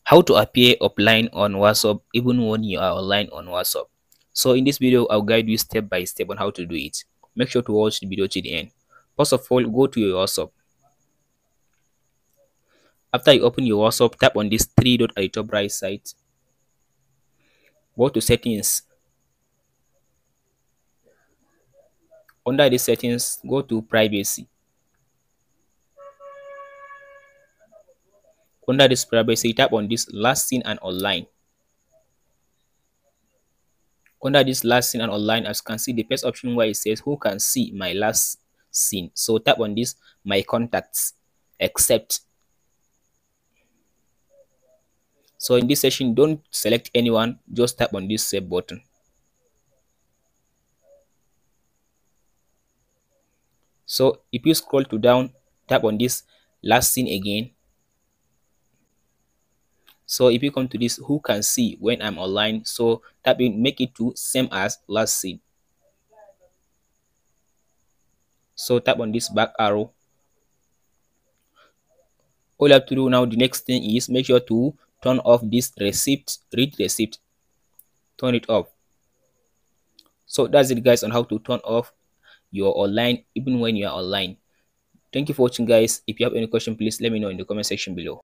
How to appear offline on WhatsApp even when you are online on WhatsApp. So in this video, I'll guide you step by step on how to do it. Make sure to watch the video to the end. First of all, go to your WhatsApp. After you open your WhatsApp, tap on this three dot at the top right side. Go to settings. Under the settings, go to privacy. Under this privacy, tap on this last seen and online. Under this last seen and online, as you can see, the first option where it says who can see my last seen. So tap on this my contacts, accept. So in this session, don't select anyone, just tap on this save button. So if you scroll to down, tap on this last seen again. So if you come to this who can see when I'm online, so tap in, make it to same as last seen. So tap on this back arrow. All you have to do now, the next thing is make sure to turn off this receipt, read receipt. Turn it off. So that's it guys on how to turn off your online even when you are online. Thank you for watching guys. If you have any question, please let me know in the comment section below.